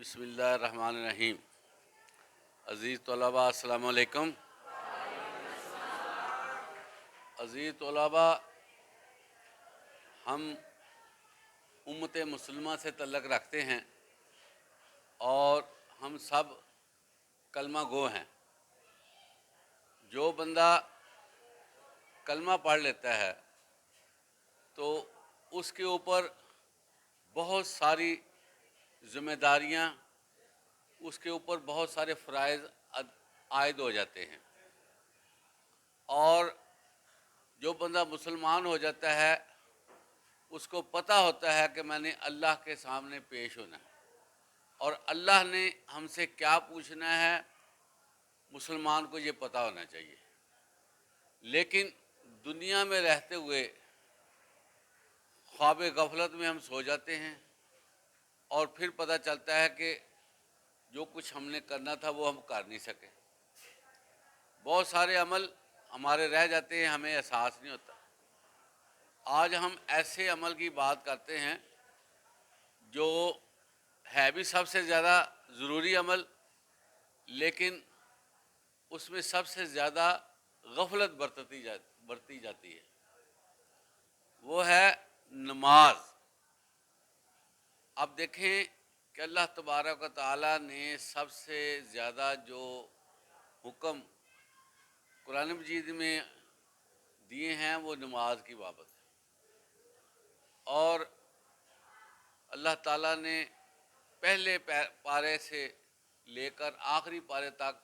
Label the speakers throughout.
Speaker 1: بسم اللہ الرحمن الرحیم۔ عزیز طلباء السلام علیکم۔ عزیز طلباء، ہم امت مسلمہ سے تعلق رکھتے ہیں اور ہم سب کلمہ گو ہیں۔ جو بندہ کلمہ پڑھ لیتا ہے تو اس کے اوپر بہت ساری ذمہ داریاں، اس کے اوپر بہت سارے فرائض عائد ہو جاتے ہیں، اور جو بندہ مسلمان ہو جاتا ہے اس کو پتہ ہوتا ہے کہ میں نے اللہ کے سامنے پیش ہونا ہے اور اللہ نے ہم سے کیا پوچھنا ہے، مسلمان کو یہ پتہ ہونا چاہیے۔ لیکن دنیا میں رہتے ہوئے خواب غفلت میں ہم سو جاتے ہیں اور پھر پتہ چلتا ہے کہ جو کچھ ہم نے کرنا تھا وہ ہم کر نہیں سکے۔ بہت سارے عمل ہمارے رہ جاتے ہیں، ہمیں احساس نہیں ہوتا۔ آج ہم ایسے عمل کی بات کرتے ہیں جو ہے بھی سب سے زیادہ ضروری عمل، لیکن اس میں سب سے زیادہ غفلت برتی جاتی ہے، وہ ہے نماز۔ اب دیکھیں کہ اللہ تبارک و تعالیٰ نے سب سے زیادہ جو حکم قرآن مجید میں دیے ہیں وہ نماز کی بابت ہے، اور اللہ تعالیٰ نے پہلے پارے سے لے کر آخری پارے تک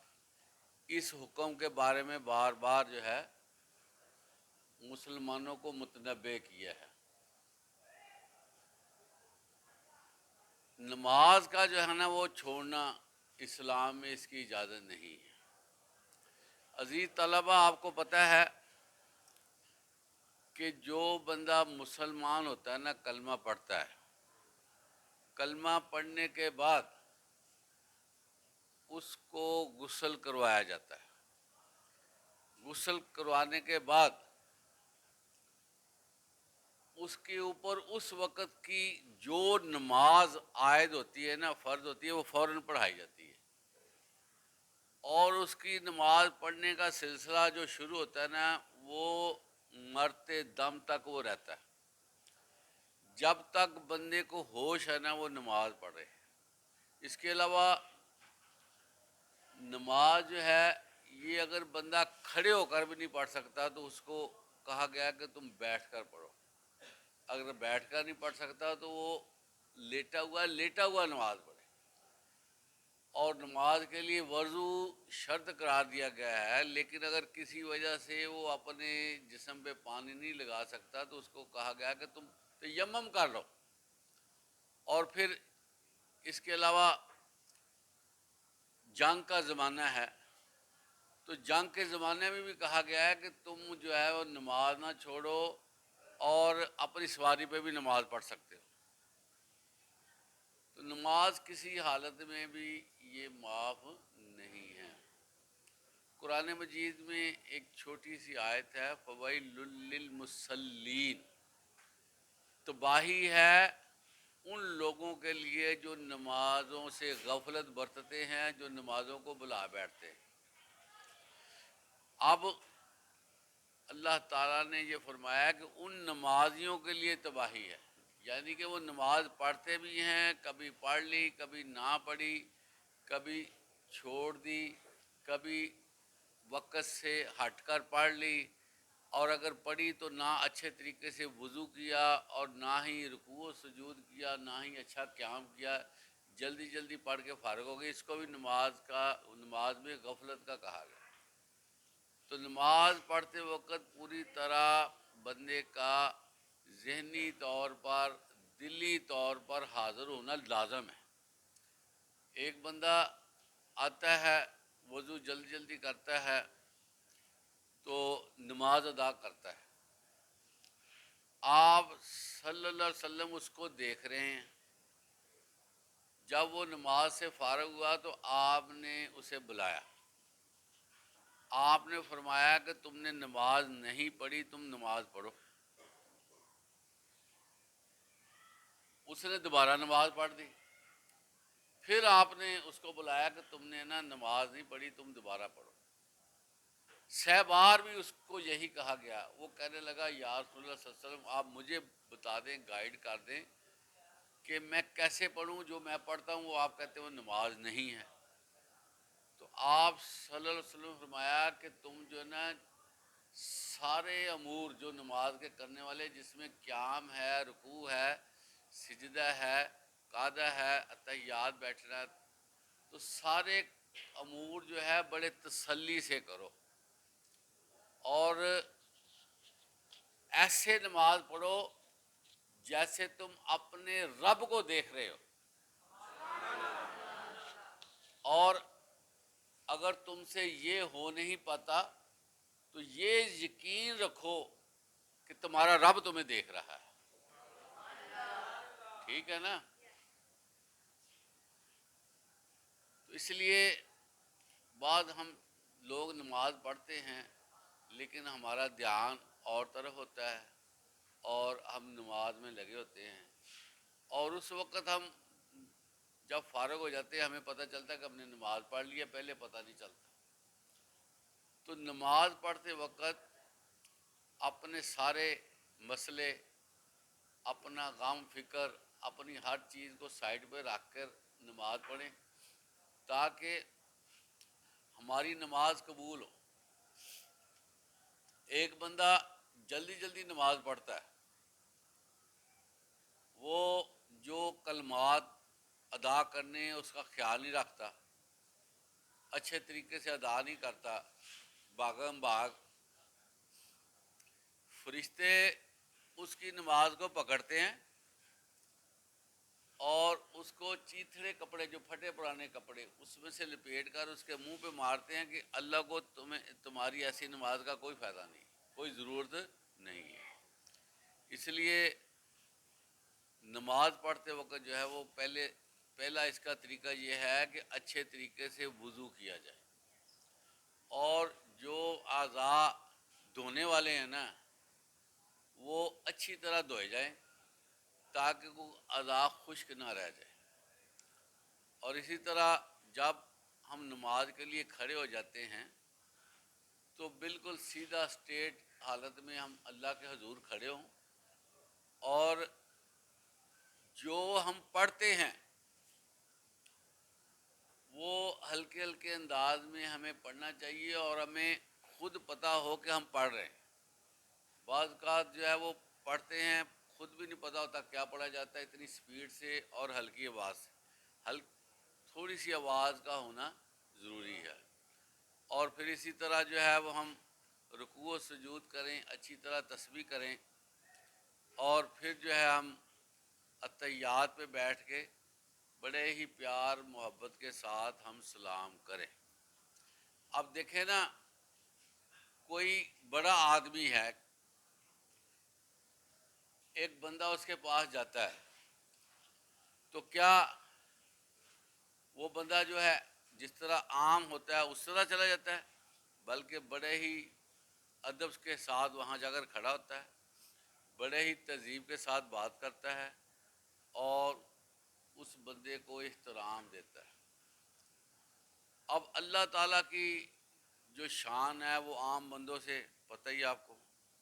Speaker 1: اس حکم کے بارے میں بار بار جو ہے مسلمانوں کو متنبہ کیا ہے۔ نماز کا جو ہے نا وہ چھوڑنا اسلام میں اس کی اجازت نہیں ہے۔ عزیز طلبہ، آپ کو پتہ ہے کہ جو بندہ مسلمان ہوتا ہے نا، کلمہ پڑھتا ہے، کلمہ پڑھنے کے بعد اس کو غسل کروایا جاتا ہے۔ غسل کروانے کے بعد اس کے اوپر اس وقت کی جو نماز عائد ہوتی ہے نا، فرض ہوتی ہے، وہ فوراً پڑھائی جاتی ہے، اور اس کی نماز پڑھنے کا سلسلہ جو شروع ہوتا ہے نا وہ مرتے دم تک وہ رہتا ہے۔ جب تک بندے کو ہوش ہے نا وہ نماز پڑھے۔ اس کے علاوہ نماز جو ہے یہ اگر بندہ کھڑے ہو کر بھی نہیں پڑھ سکتا تو اس کو کہا گیا کہ تم بیٹھ کر پڑھو۔ اگر بیٹھ کر نہیں پڑھ سکتا تو وہ لیٹا ہوا نماز پڑھے۔ اور نماز کے لیے وضو شرط قرار دیا گیا ہے، لیکن اگر کسی وجہ سے وہ اپنے جسم پہ پانی نہیں لگا سکتا تو اس کو کہا گیا کہ تم تیمم کر لو۔ اور پھر اس کے علاوہ جنگ کا زمانہ ہے تو جنگ کے زمانے میں بھی کہا گیا ہے کہ تم جو ہے وہ نماز نہ چھوڑو اور اپنی سواری پہ بھی نماز پڑھ سکتے ہو۔ تو نماز کسی حالت میں بھی یہ معاف نہیں ہے۔ قرآن مجید میں ایک چھوٹی سی آیت ہے، فَوَيْلٌ لِّلْمُصَلِّينَ، تباہی ہے ان لوگوں کے لیے جو نمازوں سے غفلت برتتے ہیں، جو نمازوں کو بلا بیٹھتے ہیں۔ اب اللہ تعالیٰ نے یہ فرمایا کہ ان نمازیوں کے لیے تباہی ہے، یعنی کہ وہ نماز پڑھتے بھی ہیں، کبھی پڑھ لی، کبھی نہ پڑھی، کبھی چھوڑ دی، کبھی وقت سے ہٹ کر پڑھ لی، اور اگر پڑھی تو نہ اچھے طریقے سے وضو کیا اور نہ ہی رکوع و سجود کیا، نہ ہی اچھا قیام کیا، جلدی جلدی پڑھ کے فارغ ہو گئی۔ اس کو بھی نماز میں غفلت کا کہا گیا۔ تو نماز پڑھتے وقت پوری طرح بندے کا ذہنی طور پر، دلی طور پر حاضر ہونا لازم ہے۔ ایک بندہ آتا ہے، وضو جلدی جلدی کرتا ہے تو نماز ادا کرتا ہے، آپ صلی اللہ علیہ وسلم اس کو دیکھ رہے ہیں۔ جب وہ نماز سے فارغ ہوا تو آپ نے اسے بلایا، آپ نے فرمایا کہ تم نے نماز نہیں پڑھی، تم نماز پڑھو۔ اس نے دوبارہ نماز پڑھ دی۔ پھر آپ نے اس کو بلایا کہ تم نے نا نماز نہیں پڑھی، تم دوبارہ پڑھو۔ 6 بار بھی اس کو یہی کہا گیا۔ وہ کہنے لگا یا رسول اللہ صلی اللہ علیہ وسلم آپ مجھے بتا دیں، گائیڈ کر دیں کہ میں کیسے پڑھوں، جو میں پڑھتا ہوں وہ آپ کہتے ہیں وہ نماز نہیں ہے۔ تو آپ صلی اللہ علیہ وسلم نے فرمایا کہ تم جو ہے نا سارے امور جو نماز کے کرنے والے، جس میں قیام ہے، رکوع ہے، سجدہ ہے، قعدہ ہے، اتحیات بیٹھنا ہے، تو سارے امور جو ہے بڑے تسلی سے کرو، اور ایسے نماز پڑھو جیسے تم اپنے رب کو دیکھ رہے ہو، اور اگر تم سے یہ ہو نہیں پاتا تو یہ یقین رکھو کہ تمہارا رب تمہیں دیکھ رہا ہے۔ ٹھیک ہے نا؟ تو اس لیے بعد ہم لوگ نماز پڑھتے ہیں لیکن ہمارا دھیان اور طرف ہوتا ہے، اور ہم نماز میں لگے ہوتے ہیں، اور اس وقت ہم جب فارغ ہو جاتے ہیں ہمیں پتہ چلتا ہے کہ ہم نے نماز پڑھ لی ہے، پہلے پتہ نہیں چلتا۔ تو نماز پڑھتے وقت اپنے سارے مسئلے، اپنا غم فکر، اپنی ہر چیز کو سائڈ پہ رکھ کر نماز پڑھیں تاکہ ہماری نماز قبول ہو۔ ایک بندہ جلدی جلدی نماز پڑھتا ہے، وہ جو کلمات ادا کرنے اس کا خیال نہیں رکھتا، اچھے طریقے سے ادا نہیں کرتا، بھاگم بھاگ، فرشتے اس کی نماز کو پکڑتے ہیں اور اس کو چیتھڑے کپڑے، جو پھٹے پرانے کپڑے، اس میں سے لپیٹ کر اس کے منہ پہ مارتے ہیں کہ اللہ کو تمہاری ایسی نماز کا کوئی فائدہ نہیں، کوئی ضرورت نہیں ہے۔ اس لیے نماز پڑھتے وقت جو ہے وہ پہلا اس کا طریقہ یہ ہے کہ اچھے طریقے سے وضو کیا جائے، اور جو اعضاء دھونے والے ہیں نا وہ اچھی طرح دھوئے جائیں تاکہ وہ اعضاء خشک نہ رہ جائے۔ اور اسی طرح جب ہم نماز کے لیے کھڑے ہو جاتے ہیں تو بالکل سیدھا اسٹیٹ حالت میں ہم اللہ کے حضور کھڑے ہوں، اور جو ہم پڑھتے ہیں وہ ہلکے ہلکے انداز میں ہمیں پڑھنا چاہیے، اور ہمیں خود پتہ ہو کہ ہم پڑھ رہے ہیں۔ بعض اوقات جو ہے وہ پڑھتے ہیں خود بھی نہیں پتہ ہوتا کیا پڑھا جاتا ہے، اتنی سپیڈ سے اور ہلکی آواز سے۔ تھوڑی سی آواز کا ہونا ضروری ہے۔ اور پھر اسی طرح جو ہے وہ ہم رکوع و سجود کریں، اچھی طرح تسبیح کریں، اور پھر جو ہے ہم اتحیات پہ بیٹھ کے بڑے ہی پیار محبت کے ساتھ ہم سلام کریں۔ اب دیکھیں نا، کوئی بڑا آدمی ہے، ایک بندہ اس کے پاس جاتا ہے تو کیا وہ بندہ جو ہے جس طرح عام ہوتا ہے اس طرح چلا جاتا ہے؟ بلکہ بڑے ہی ادب کے ساتھ وہاں جا کر کھڑا ہوتا ہے، بڑے ہی تہذیب کے ساتھ بات کرتا ہے، اور اس بندے کو احترام دیتا ہے۔ اب اللہ تعالیٰ کی جو شان ہے وہ عام بندوں سے پتہ ہی آپ کو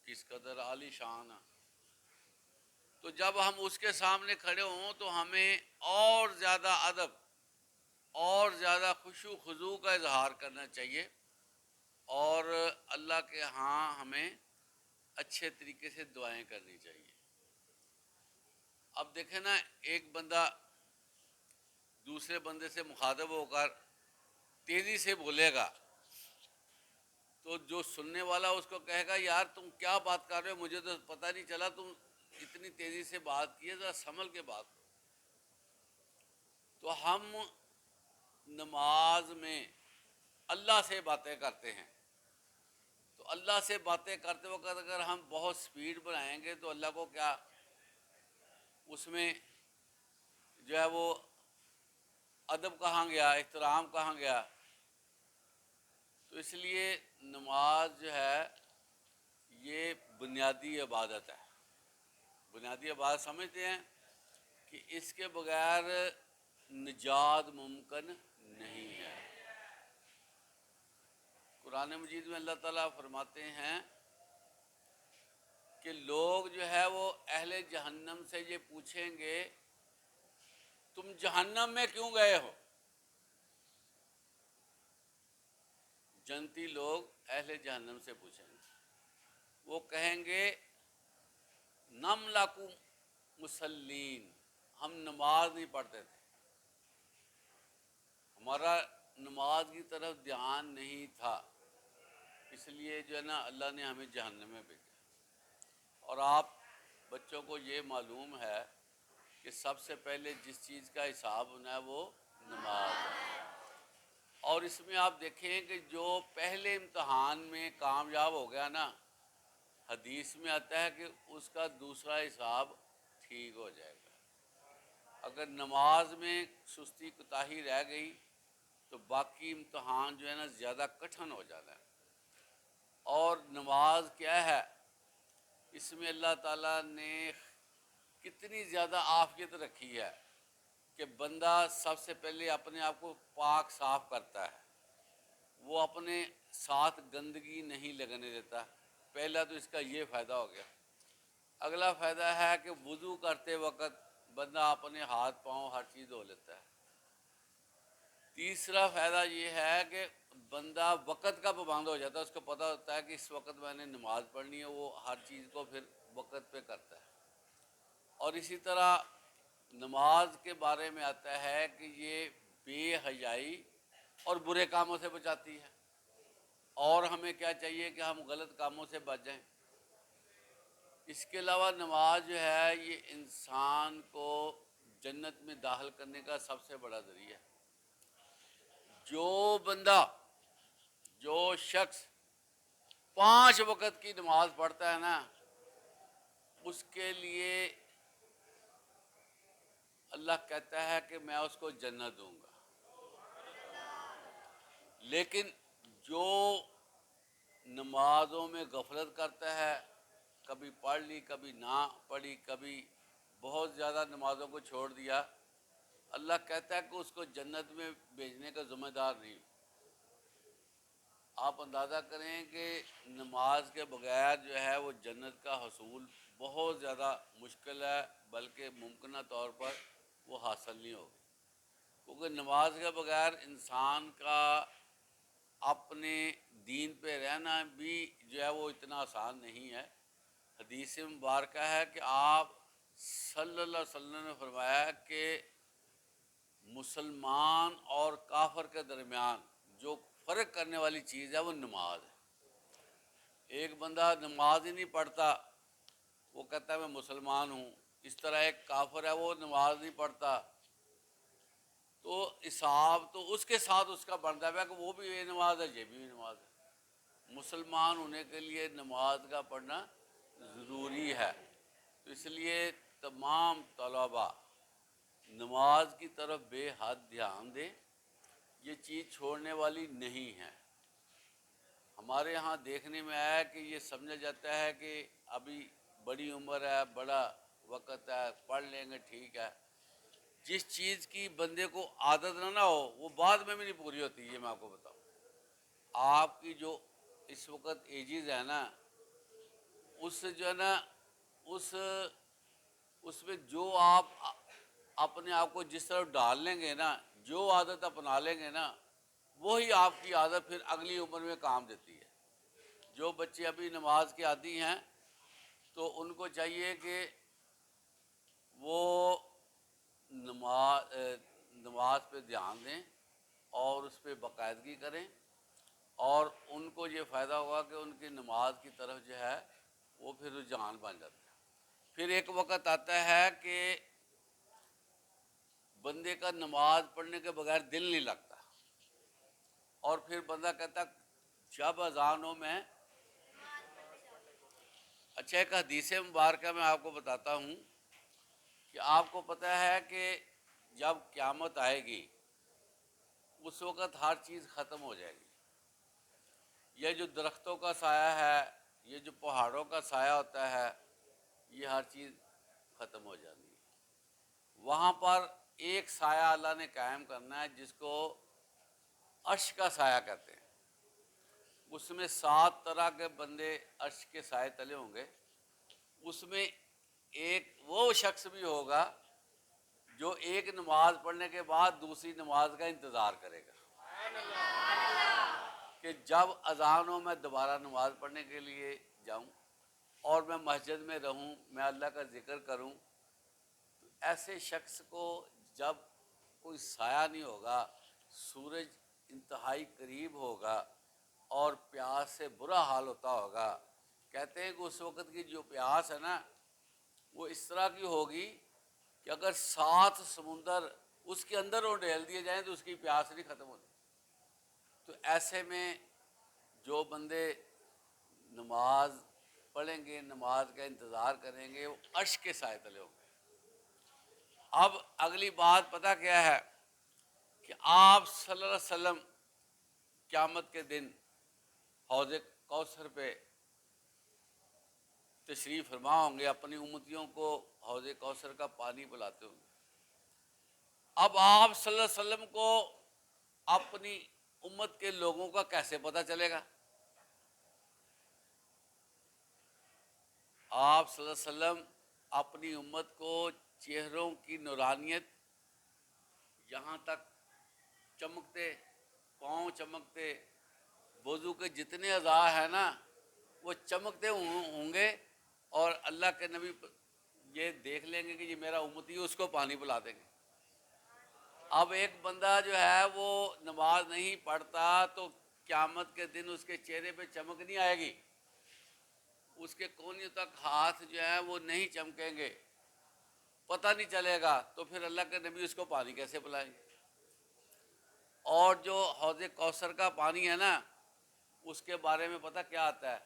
Speaker 1: کس قدر عالی شان ہے۔ تو جب ہم اس کے سامنے کھڑے ہوں تو ہمیں اور زیادہ ادب اور زیادہ خشوع و خضوع کا اظہار کرنا چاہیے، اور اللہ کے ہاں ہمیں اچھے طریقے سے دعائیں کرنی چاہیے۔ اب دیکھیں نا، ایک بندہ دوسرے بندے سے مخاطب ہو کر تیزی سے بولے گا تو جو سننے والا اس کو کہے گا یار تم کیا بات کر رہے ہو، مجھے تو پتہ نہیں چلا، تم اتنی تیزی سے بات کی ہے، ذرا سنبھل کے بات کرو۔ تو ہم نماز میں اللہ سے باتیں کرتے ہیں، تو اللہ سے باتیں کرتے وقت اگر ہم بہت سپیڈ بنائیں گے تو اللہ کو کیا اس میں جو ہے وہ ادب کہاں گیا، احترام کہاں گیا؟ تو اس لیے نماز جو ہے یہ بنیادی عبادت ہے۔ بنیادی عبادت سمجھتے ہیں کہ اس کے بغیر نجات ممکن نہیں ہے۔ قرآن مجید میں اللہ تعالیٰ فرماتے ہیں کہ لوگ جو ہے وہ اہل جہنم سے یہ پوچھیں گے تم جہنم میں کیوں گئے ہو؟ جنتی لوگ اہل جہنم سے پوچھیں گے، وہ کہیں گے نم لاکو مسلین، ہم نماز نہیں پڑھتے تھے، ہمارا نماز کی طرف دھیان نہیں تھا، اس لیے جو ہے نا اللہ نے ہمیں جہنم میں بھیجا۔ اور آپ بچوں کو یہ معلوم ہے کہ سب سے پہلے جس چیز کا حساب ہونا ہے وہ نماز ہے۔ اور اس میں آپ دیکھیں کہ جو پہلے امتحان میں کامیاب ہو گیا نا، حدیث میں آتا ہے کہ اس کا دوسرا حساب ٹھیک ہو جائے گا۔ اگر نماز میں سستی کوتاہی رہ گئی تو باقی امتحان جو ہے نا زیادہ کٹھن ہو جانا ہے۔ اور نماز کیا ہے، اس میں اللہ تعالیٰ نے کتنی زیادہ عافیت رکھی ہے کہ بندہ سب سے پہلے اپنے آپ کو پاک صاف کرتا ہے، وہ اپنے ساتھ گندگی نہیں لگنے دیتا۔ پہلا تو اس کا یہ فائدہ ہو گیا۔ اگلا فائدہ ہے کہ وضو کرتے وقت بندہ اپنے ہاتھ پاؤں ہر چیز دھو لیتا ہے۔ تیسرا فائدہ یہ ہے کہ بندہ وقت کا پابند ہو جاتا ہے، اس کو پتہ ہوتا ہے کہ اس وقت میں نے نماز پڑھنی ہے، وہ ہر چیز کو پھر وقت پہ کرتا ہے۔ اور اسی طرح نماز کے بارے میں آتا ہے کہ یہ بے حیائی اور برے کاموں سے بچاتی ہے، اور ہمیں کیا چاہیے کہ ہم غلط کاموں سے بچ جائیں۔ اس کے علاوہ نماز جو ہے یہ انسان کو جنت میں داخل کرنے کا سب سے بڑا ذریعہ ہے۔ جو بندہ، جو شخص 5 وقت کی نماز پڑھتا ہے نا، اس کے لیے اللہ کہتا ہے کہ میں اس کو جنت دوں گا۔ لیکن جو نمازوں میں غفلت کرتا ہے، کبھی پڑھ لی کبھی نہ پڑھی، کبھی بہت زیادہ نمازوں کو چھوڑ دیا، اللہ کہتا ہے کہ اس کو جنت میں بھیجنے کا ذمہ دار نہیں۔ آپ اندازہ کریں کہ نماز کے بغیر جو ہے وہ جنت کا حصول بہت زیادہ مشکل ہے، بلکہ ممکنہ طور پر وہ حاصل نہیں ہوگی، کیونکہ نماز کے بغیر انسان کا اپنے دین پہ رہنا بھی جو ہے وہ اتنا آسان نہیں ہے۔ حدیث مبارکہ ہے کہ آپ صلی اللہ علیہ وسلم نے فرمایا کہ مسلمان اور کافر کے درمیان جو فرق کرنے والی چیز ہے وہ نماز ہے۔ ایک بندہ نماز ہی نہیں پڑھتا، وہ کہتا ہے میں مسلمان ہوں، اس طرح ایک کافر ہے وہ نماز نہیں پڑھتا، تو حساب تو اس کے ساتھ اس کا بنتا ہے کہ وہ بھی یہ نماز ہے یہ بھی نماز ہے۔ مسلمان ہونے کے لیے نماز کا پڑھنا ضروری ہے۔ تو اس لیے تمام طلباء نماز کی طرف بے حد دھیان دیں، یہ چیز چھوڑنے والی نہیں ہے۔ ہمارے ہاں دیکھنے میں آیا کہ یہ سمجھا جاتا ہے کہ ابھی بڑی عمر ہے، بڑا وقت ہے، پڑھ لیں گے ٹھیک ہے۔ جس چیز کی بندے کو عادت نہ ہو وہ بعد میں بھی نہیں پوری ہوتی، یہ میں آپ کو بتاؤں۔ آپ کی جو اس وقت ایجز ہے نا، اس جو ہے نا اس میں جو آپ اپنے آپ کو جس طرح ڈال لیں گے نا، جو عادت اپنا لیں گے نا، وہی آپ کی عادت پھر اگلی عمر میں کام دیتی ہے۔ جو بچے ابھی نماز کے عادی ہیں تو ان کو چاہیے کہ وہ نماز پہ دھیان دیں اور اس پہ باقاعدگی کریں، اور ان کو یہ فائدہ ہوگا کہ ان کی نماز کی طرف جو ہے وہ پھر رجحان بن جاتا ہے۔ پھر ایک وقت آتا ہے کہ بندے کا نماز پڑھنے کے بغیر دل نہیں لگتا، اور پھر بندہ کہتا جب اذان ہو میں۔ اچھا، ایک حدیث مبارکہ میں آپ کو بتاتا ہوں کہ آپ کو پتہ ہے کہ جب قیامت آئے گی اس وقت ہر چیز ختم ہو جائے گی۔ یہ جو درختوں کا سایہ ہے، یہ جو پہاڑوں کا سایہ ہوتا ہے، یہ ہر چیز ختم ہو جاتی ہے۔ وہاں پر ایک سایہ اللہ نے قائم کرنا ہے جس کو عرش کا سایہ کہتے ہیں. اس میں 7 طرح کے بندے عرش کے سائے تلے ہوں گے. اس میں ایک وہ شخص بھی ہوگا جو ایک نماز پڑھنے کے بعد دوسری نماز کا انتظار کرے گا کہ جب اذان ہو میں دوبارہ نماز پڑھنے کے لیے جاؤں اور میں مسجد میں رہوں، میں اللہ کا ذکر کروں. تو ایسے شخص کو جب کوئی سایہ نہیں ہوگا، سورج انتہائی قریب ہوگا اور پیاس سے برا حال ہوتا ہوگا، کہتے ہیں کہ اس وقت کی جو پیاس ہے نا وہ اس طرح کی ہوگی کہ اگر 7 سمندر اس کے اندر وہ ڈھیل دیے جائیں تو اس کی پیاس نہیں ختم ہوتی. تو ایسے میں جو بندے نماز پڑھیں گے، نماز کا انتظار کریں گے، وہ عرش کے سائے تلے ہوں گے. اب اگلی بات پتہ کیا ہے کہ آپ صلی اللہ علیہ وسلم قیامت کے دن حوض کوثر پہ تشریف فرما ہوں گے، اپنی امتیوں کو حوض کوثر کا پانی پلاتے ہوں گے. اب آپ صلی اللہ علیہ وسلم کو اپنی امت کے لوگوں کا کیسے پتہ چلے گا؟ آپ صلی اللہ علیہ وسلم اپنی امت کو چہروں کی نورانیت، یہاں تک چمکتے، پاؤں چمکتے، وضو کے جتنے اعضاء ہیں نا وہ چمکتے ہوں گے، اور اللہ کے نبی یہ دیکھ لیں گے کہ یہ میرا امتی ہے، اس کو پانی پلا دیں گے. اب ایک بندہ جو ہے وہ نماز نہیں پڑھتا تو قیامت کے دن اس کے چہرے پہ چمک نہیں آئے گی، اس کے کونیوں تک ہاتھ جو ہیں وہ نہیں چمکیں گے، پتہ نہیں چلے گا. تو پھر اللہ کے نبی اس کو پانی کیسے پلائیں گے؟ اور جو حوض کوثر کا پانی ہے نا اس کے بارے میں پتہ کیا آتا ہے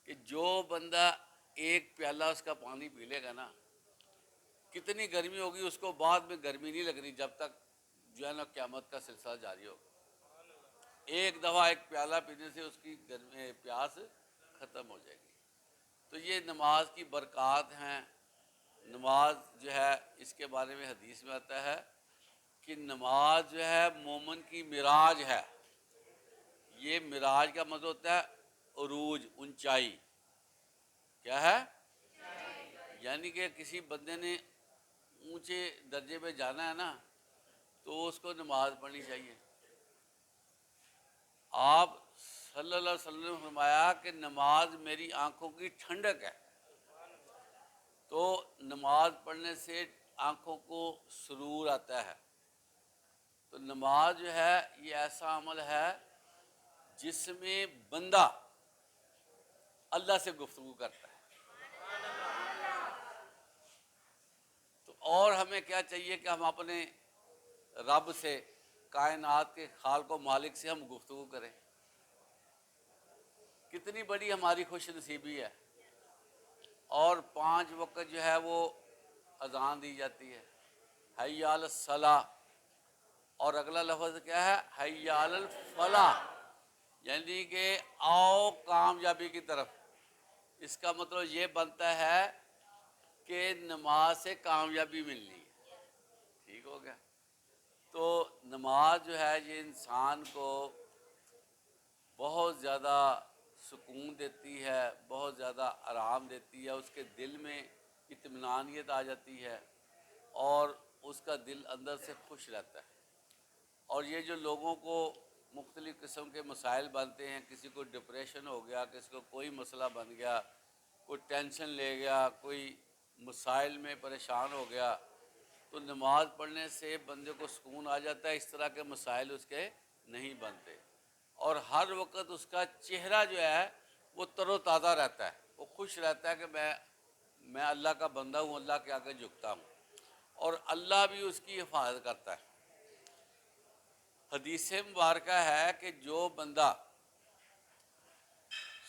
Speaker 1: کہ جو بندہ ایک پیالہ اس کا پانی پی لے گا نا، کتنی گرمی ہوگی اس کو بعد میں گرمی نہیں لگنی جب تک جو ہے نا قیامت کا سلسلہ جاری ہوگا. ایک دفعہ ایک پیالہ پینے سے اس کی گرمی پیاس ختم ہو جائے گی. تو یہ نماز کی برکات ہیں. نماز جو ہے اس کے بارے میں حدیث میں آتا ہے کہ نماز جو ہے مومن کی معراج ہے. یہ معراج کا مطلب ہوتا ہے عروج، اونچائی. کیا ہے؟ یعنی کہ کسی بندے نے اونچے درجے پہ جانا ہے نا تو اس کو نماز پڑھنی چاہیے. آپ صلی اللہ علیہ وسلم نے فرمایا کہ نماز میری آنکھوں کی ٹھنڈک ہے. تو نماز پڑھنے سے آنکھوں کو سرور آتا ہے. تو نماز جو ہے یہ ایسا عمل ہے جس میں بندہ اللہ سے گفتگو کرتا ہے. تو اور ہمیں کیا چاہیے کہ ہم اپنے رب سے، کائنات کے خالق و مالک سے ہم گفتگو کریں. کتنی بڑی ہماری خوش نصیبی ہے. اور 5 وقت جو ہے وہ اذان دی جاتی ہے، حی علی الصلاۃ، اور اگلا لفظ کیا ہے؟ حی علی الفلاح، یعنی کہ آؤ کامیابی کی طرف. اس کا مطلب یہ بنتا ہے کہ نماز سے کامیابی ملنی ہے. ٹھیک ہو گیا؟ تو نماز جو ہے یہ انسان کو بہت زیادہ سکون دیتی ہے، بہت زیادہ آرام دیتی ہے. اس کے دل میں اطمینانیت آ جاتی ہے اور اس کا دل اندر سے خوش رہتا ہے. اور یہ جو لوگوں کو مختلف قسم کے مسائل بنتے ہیں، کسی کو ڈپریشن ہو گیا، کسی کو کوئی مسئلہ بن گیا، کوئی ٹینشن لے گیا، کوئی مسائل میں پریشان ہو گیا، تو نماز پڑھنے سے بندے کو سکون آ جاتا ہے. اس طرح کے مسائل اس کے نہیں بنتے، اور ہر وقت اس کا چہرہ جو ہے وہ تر و تازہ رہتا ہے. وہ خوش رہتا ہے کہ میں اللہ کا بندہ ہوں، اللہ کے آگے جھکتا ہوں، اور اللہ بھی اس کی حفاظت کرتا ہے. حدیث مبارکہ ہے کہ جو بندہ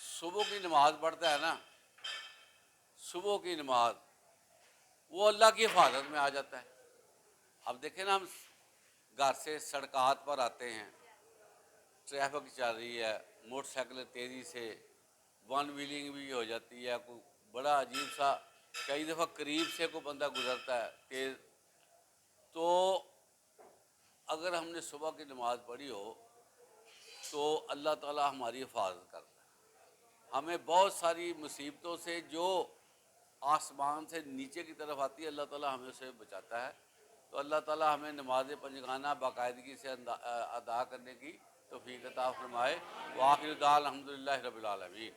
Speaker 1: صبح کی نماز پڑھتا ہے نا، صبح کی نماز، وہ اللہ کی حفاظت میں آ جاتا ہے. اب دیکھیں نا، ہم گھر سے سڑکات پر آتے ہیں، ٹریفک چل رہی ہے، موٹر سائیکل تیزی سے، ون ویلنگ بھی ہو جاتی ہے، کوئی بڑا عجیب سا، کئی دفعہ قریب سے کوئی بندہ گزرتا ہے تیز، تو اگر ہم نے صبح کی نماز پڑھی ہو تو اللہ تعالیٰ ہماری حفاظت کرتا ہے. ہمیں بہت ساری مصیبتوں سے جو آسمان سے نیچے کی طرف آتی ہے اللہ تعالیٰ ہمیں اسے بچاتا ہے. تو اللہ تعالیٰ ہمیں نماز پنجگانہ باقاعدگی سے ادا کرنے کی توفیق عطا فرمائے. وآخر دعوانا الحمدللہ رب العالمین.